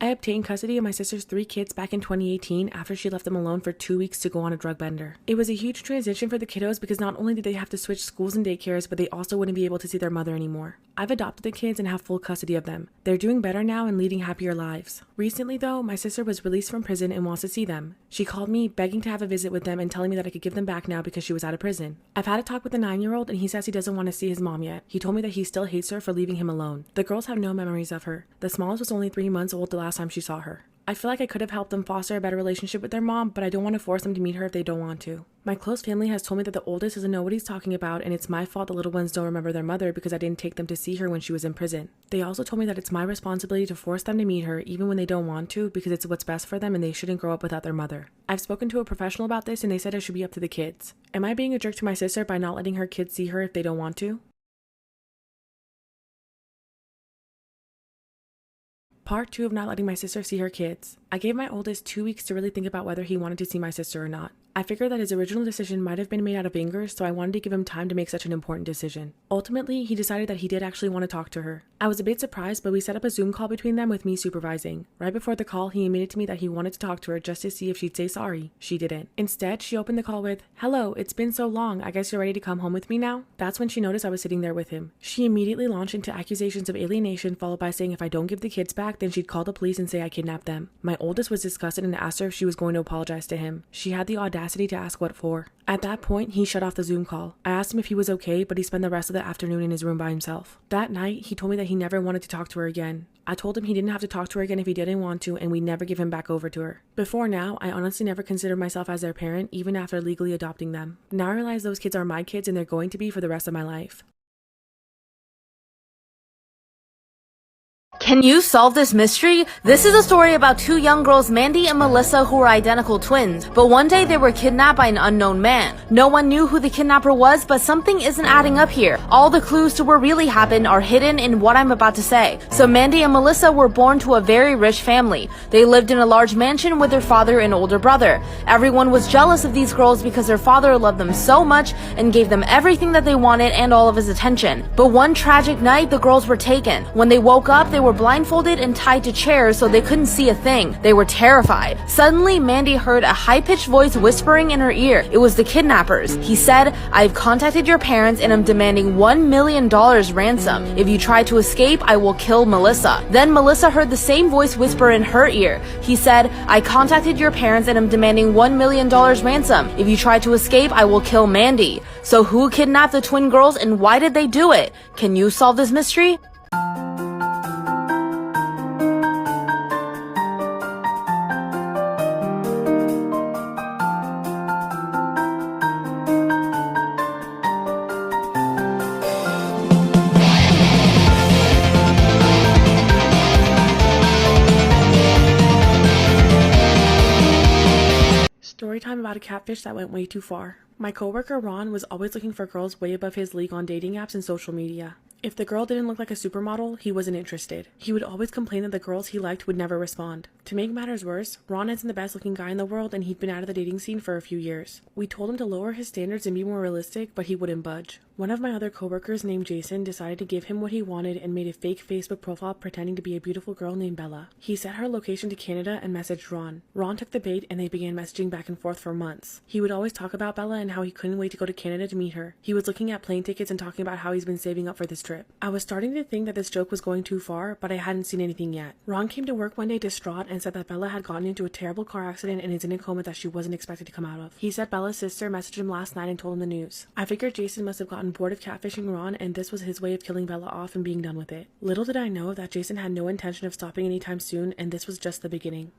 I obtained custody of my sister's 3 kids back in 2018 after she left them alone for 2 weeks to go on a drug bender. It was a huge transition for the kiddos because not only did they have to switch schools and daycares, but they also wouldn't be able to see their mother anymore. I've adopted the kids and have full custody of them. They're doing better now and leading happier lives. Recently though, my sister was released from prison and wants to see them. She called me begging to have a visit with them and telling me that I could give them back now because she was out of prison. I've had a talk with the 9-year-old and he says he doesn't want to see his mom yet. He told me that he still hates her for leaving him alone. The girls have no memories of her. The smallest was only 3 months old the last time she saw her. I feel like I could have helped them foster a better relationship with their mom, but I don't want to force them to meet her if they don't want to. My close family has told me that the oldest doesn't know what he's talking about, and it's my fault the little ones don't remember their mother because I didn't take them to see her when she was in prison. They also told me that it's my responsibility to force them to meet her even when they don't want to because it's what's best for them and they shouldn't grow up without their mother. I've spoken to a professional about this and they said it should be up to the kids. Am I being a jerk to my sister by not letting her kids see her if they don't want to? Part 2 of not letting my sister see her kids. I gave my oldest 2 weeks to really think about whether he wanted to see my sister or not. I figured that his original decision might have been made out of anger, so I wanted to give him time to make such an important decision. Ultimately, he decided that he did actually want to talk to her. I was a bit surprised, but we set up a Zoom call between them with me supervising. Right before the call, he admitted to me that he wanted to talk to her just to see if she'd say sorry. She didn't. Instead, she opened the call with, "Hello, it's been so long. I guess you're ready to come home with me now?" That's when she noticed I was sitting there with him. She immediately launched into accusations of alienation, followed by saying if I don't give the kids back, then she'd call the police and say I kidnapped them. My oldest was disgusted and asked her if she was going to apologize to him. She had the audacity to ask what for. At that point, he shut off the Zoom call. I asked him if he was okay, but he spent the rest of the afternoon in his room by himself. That night, he told me that he never wanted to talk to her again. I told him he didn't have to talk to her again if he didn't want to, and we'd never give him back over to her. Before now, I honestly never considered myself as their parent, even after legally adopting them. Now I realize those kids are my kids and they're going to be for the rest of my life. Can you solve this mystery? This is a story about 2 young girls, Mandy and Melissa, who were identical twins. But one day they were kidnapped by an unknown man. No one knew who the kidnapper was, but something isn't adding up here. All the clues to what really happened are hidden in what I'm about to say. So Mandy and Melissa were born to a very rich family. They lived in a large mansion with their father and older brother. Everyone was jealous of these girls because their father loved them so much and gave them everything that they wanted and all of his attention. But one tragic night, the girls were taken. When they woke up, they were blindfolded and tied to chairs so they couldn't see a thing. They were terrified. Suddenly, Mandy heard a high-pitched voice whispering in her ear. It was the kidnappers. He said, "I've contacted your parents and I'm demanding $1 million ransom. If you try to escape, I will kill Melissa." Then Melissa heard the same voice whisper in her ear. He said, "I contacted your parents and I'm demanding $1 million ransom. If you try to escape, I will kill Mandy." So who kidnapped the twin girls and why did they do it? Can you solve this mystery? Storytime about a catfish that went way too far. My coworker Ron was always looking for girls way above his league on dating apps and social media. If the girl didn't look like a supermodel, he wasn't interested. He would always complain that the girls he liked would never respond. To make matters worse, Ron isn't the best looking guy in the world and he'd been out of the dating scene for a few years. We told him to lower his standards and be more realistic, but he wouldn't budge. One of my other coworkers named Jason decided to give him what he wanted and made a fake Facebook profile pretending to be a beautiful girl named Bella. He set her location to Canada and messaged Ron. Ron took the bait and they began messaging back and forth for months. He would always talk about Bella and how he couldn't wait to go to Canada to meet her. He was looking at plane tickets and talking about how he's been saving up for this trip. I was starting to think that this joke was going too far, but I hadn't seen anything yet. Ron came to work one day distraught and said that Bella had gotten into a terrible car accident and is in a coma that she wasn't expected to come out of. He said Bella's sister messaged him last night and told him the news. I figured Jason must have gotten bored of catfishing Ron and this was his way of killing Bella off and being done with it. Little did I know that Jason had no intention of stopping anytime soon and this was just the beginning.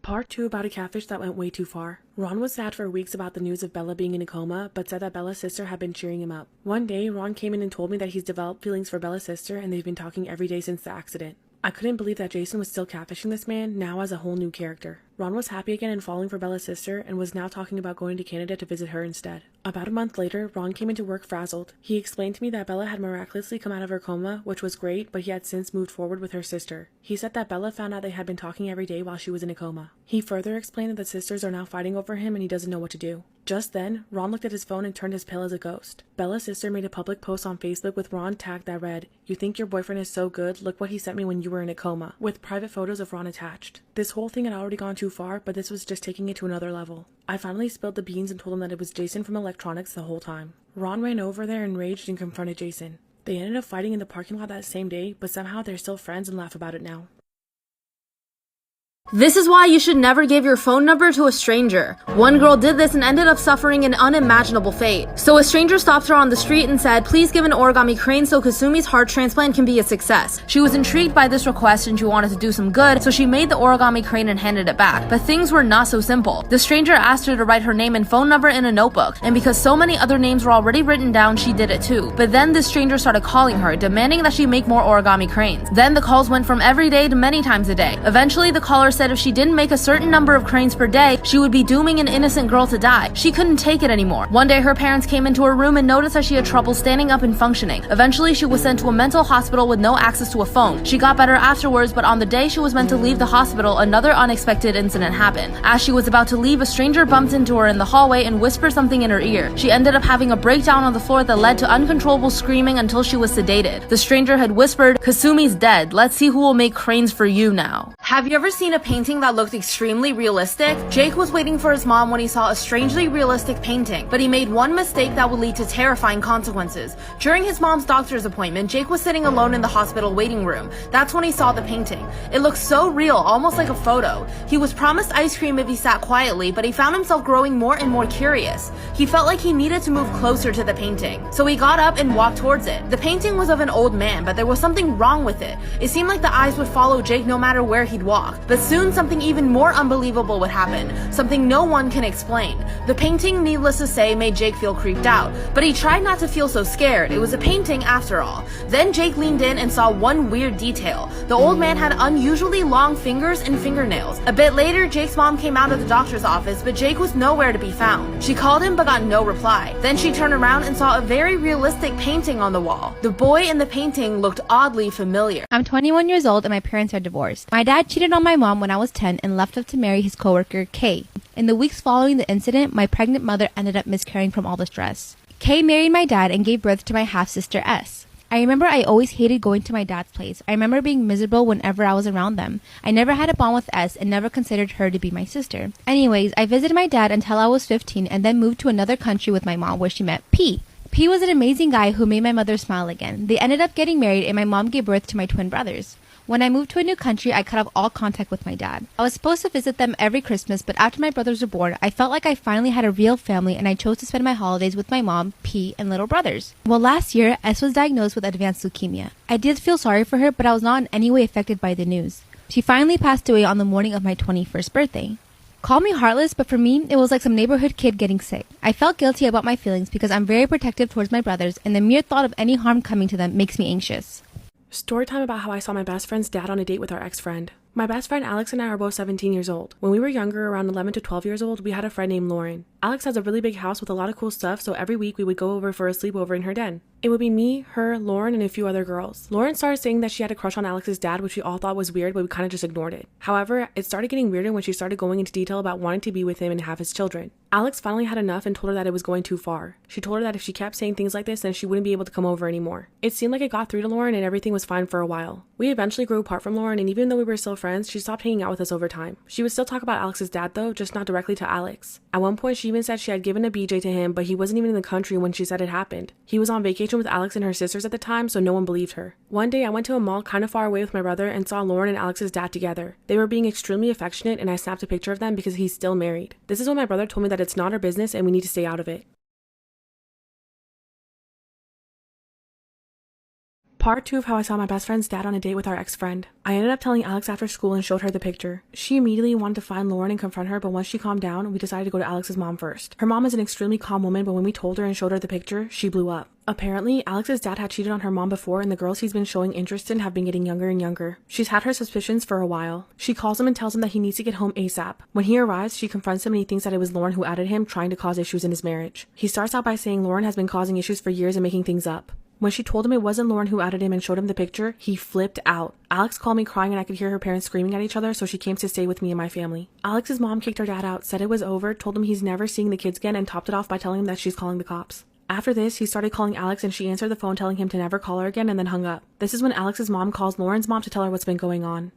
Part 2 about a catfish that went way too far. Ron was sad for weeks about the news of Bella being in a coma, but said that Bella's sister had been cheering him up. One day, Ron came in and told me that he's developed feelings for Bella's sister and they've been talking every day since the accident. I couldn't believe that Jason was still catfishing this man, now as a whole new character. Ron was happy again and falling for Bella's sister and was now talking about going to Canada to visit her instead. About a month later, Ron came into work frazzled. He explained to me that Bella had miraculously come out of her coma, which was great, but he had since moved forward with her sister. He said that Bella found out they had been talking every day while she was in a coma. He further explained that the sisters are now fighting over him and he doesn't know what to do. Just then, Ron looked at his phone and turned as pale as a ghost. Bella's sister made a public post on Facebook with Ron tagged that read, "You think your boyfriend is so good? Look what he sent me when you were in a coma," with private photos of Ron attached. This whole thing had already gone too far, but this was just taking it to another level. I finally spilled the beans and told him that it was Jason from electronics the whole time. Ron ran over there enraged and confronted Jason. They ended up fighting in the parking lot that same day, but somehow they're still friends and laugh about it now. This is why you should never give your phone number to a stranger. One girl did this and ended up suffering an unimaginable fate. So a stranger stopped her on the street and said, "Please give an origami crane so Kasumi's heart transplant can be a success." She was intrigued by this request and she wanted to do some good, so she made the origami crane and handed it back. But things were not so simple. The stranger asked her to write her name and phone number in a notebook, and because so many other names were already written down, she did it too. But then this stranger started calling her, demanding that she make more origami cranes. Then the calls went from every day to many times a day. Eventually, the caller said if she didn't make a certain number of cranes per day, she would be dooming an innocent girl to die. She couldn't take it anymore. One day, her parents came into her room and noticed that she had trouble standing up and functioning. Eventually, she was sent to a mental hospital with no access to a phone. She got better afterwards, but on the day she was meant to leave the hospital, another unexpected incident happened. As she was about to leave, a stranger bumped into her in the hallway and whispered something in her ear. She ended up having a breakdown on the floor that led to uncontrollable screaming until she was sedated. The stranger had whispered, "Kasumi's dead. Let's see who will make cranes for you now." Have you ever seen a painting that looked extremely realistic? Jake was waiting for his mom when he saw a strangely realistic painting, but he made one mistake that would lead to terrifying consequences. During his mom's doctor's appointment, Jake was sitting alone in the hospital waiting room. That's when he saw the painting. It looked so real, almost like a photo. He was promised ice cream if he sat quietly, but he found himself growing more and more curious. He felt like he needed to move closer to the painting, so he got up and walked towards it. The painting was of an old man, but there was something wrong with it. It seemed like the eyes would follow Jake no matter where he'd walk. But soon something even more unbelievable would happen, something no one can explain. The painting, needless to say, made Jake feel creeped out, but he tried not to feel so scared. It was a painting after all. Then Jake leaned in and saw one weird detail. The old man had unusually long fingers and fingernails. A bit later, Jake's mom came out of the doctor's office, but Jake was nowhere to be found. She called him but got no reply. Then she turned around and saw a very realistic painting on the wall. The boy in the painting looked oddly familiar. I'm 21 years old and my parents are divorced. My dad cheated on my mom when I was 10 and left us to marry his coworker, Kay. In the weeks following the incident, my pregnant mother ended up miscarrying from all the stress. Kay married my dad and gave birth to my half-sister, S. I remember I always hated going to my dad's place. I remember being miserable whenever I was around them. I never had a bond with S and never considered her to be my sister. Anyways, I visited my dad until I was 15 and then moved to another country with my mom where she met P. P was an amazing guy who made my mother smile again. They ended up getting married and my mom gave birth to my twin brothers. When I moved to a new country, I cut off all contact with my dad. I was supposed to visit them every Christmas, but after my brothers were born, I felt like I finally had a real family and I chose to spend my holidays with my mom, P, and little brothers. Well, last year, S was diagnosed with advanced leukemia. I did feel sorry for her, but I was not in any way affected by the news. She finally passed away on the morning of my 21st birthday. Call me heartless, but for me, it was like some neighborhood kid getting sick. I felt guilty about my feelings because I'm very protective towards my brothers, and the mere thought of any harm coming to them makes me anxious. Storytime about how I saw my best friend's dad on a date with our ex-friend. My best friend Alex and I are both 17 years old. When we were younger, around 11 to 12 years old, we had a friend named Lauren. Alex has a really big house with a lot of cool stuff, so every week we would go over for a sleepover in her den. It would be me, her, Lauren, and a few other girls. Lauren started saying that she had a crush on Alex's dad, which we all thought was weird, but we kind of just ignored it. However, it started getting weirder when she started going into detail about wanting to be with him and have his children. Alex finally had enough and told her that it was going too far. She told her that if she kept saying things like this, then she wouldn't be able to come over anymore. It seemed like it got through to Lauren and everything was fine for a while. We eventually grew apart from Lauren, and even though we were still friends, she stopped hanging out with us over time. She would still talk about Alex's dad though, just not directly to Alex. At one point, she even said she had given a BJ to him, but he wasn't even in the country when she said it happened. He was on vacation with Alex and her sisters at the time, so no one believed her. One day, I went to a mall kind of far away with my brother and saw Lauren and Alex's dad together. They were being extremely affectionate, and I snapped a picture of them because he's still married. This is when my brother told me that it's not our business and we need to stay out of it. Part 2 of how I saw my best friend's dad on a date with our ex-friend. I ended up telling Alex after school and showed her the picture. She immediately wanted to find Lauren and confront her, but once she calmed down, we decided to go to Alex's mom first. Her mom is an extremely calm woman, but when we told her and showed her the picture, she blew up. Apparently, Alex's dad had cheated on her mom before, and the girls he's been showing interest in have been getting younger and younger. She's had her suspicions for a while. She calls him and tells him that he needs to get home ASAP. When he arrives, she confronts him and he thinks that it was Lauren who added him, trying to cause issues in his marriage. He starts out by saying Lauren has been causing issues for years and making things up. When she told him it wasn't Lauren who added him and showed him the picture, he flipped out. Alex called me crying and I could hear her parents screaming at each other, so she came to stay with me and my family. Alex's mom kicked her dad out, said it was over, told him he's never seeing the kids again, and topped it off by telling him that she's calling the cops. After this, he started calling Alex and she answered the phone telling him to never call her again and then hung up. This is when Alex's mom calls Lauren's mom to tell her what's been going on.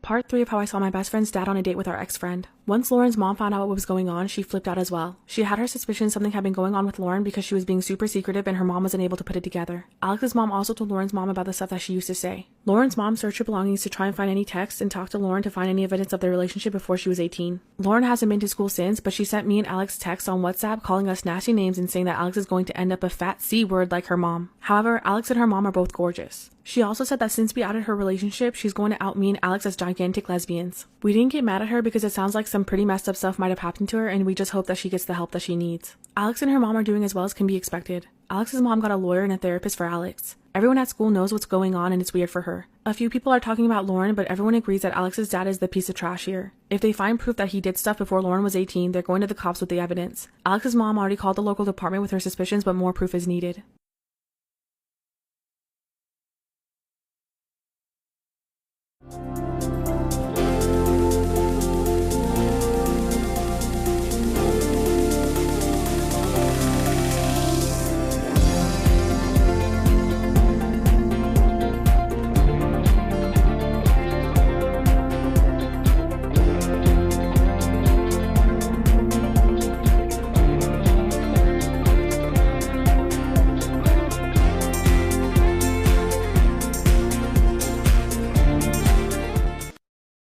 Part 3 of how I saw my best friend's dad on a date with our ex-friend. Once Lauren's mom found out what was going on, she flipped out as well. She had her suspicions something had been going on with Lauren because she was being super secretive and her mom wasn't able to put it together. Alex's mom also told Lauren's mom about the stuff that she used to say. Lauren's mom searched her belongings to try and find any texts and talked to Lauren to find any evidence of their relationship before she was 18. Lauren hasn't been to school since, but she sent me and Alex texts on WhatsApp calling us nasty names and saying that Alex is going to end up a fat C word like her mom. However, Alex and her mom are both gorgeous. She also said that since we outed her relationship, she's going to out me and Alex as gigantic lesbians. We didn't get mad at her because it sounds like some pretty messed up stuff might have happened to her and we just hope that she gets the help that she needs. Alex and her mom are doing as well as can be expected. Alex's mom got a lawyer and a therapist for Alex. Everyone at school knows what's going on and it's weird for her. A few people are talking about Lauren, but everyone agrees that Alex's dad is the piece of trash here. If they find proof that he did stuff before Lauren was 18, they're going to the cops with the evidence. Alex's mom already called the local department with her suspicions, but more proof is needed.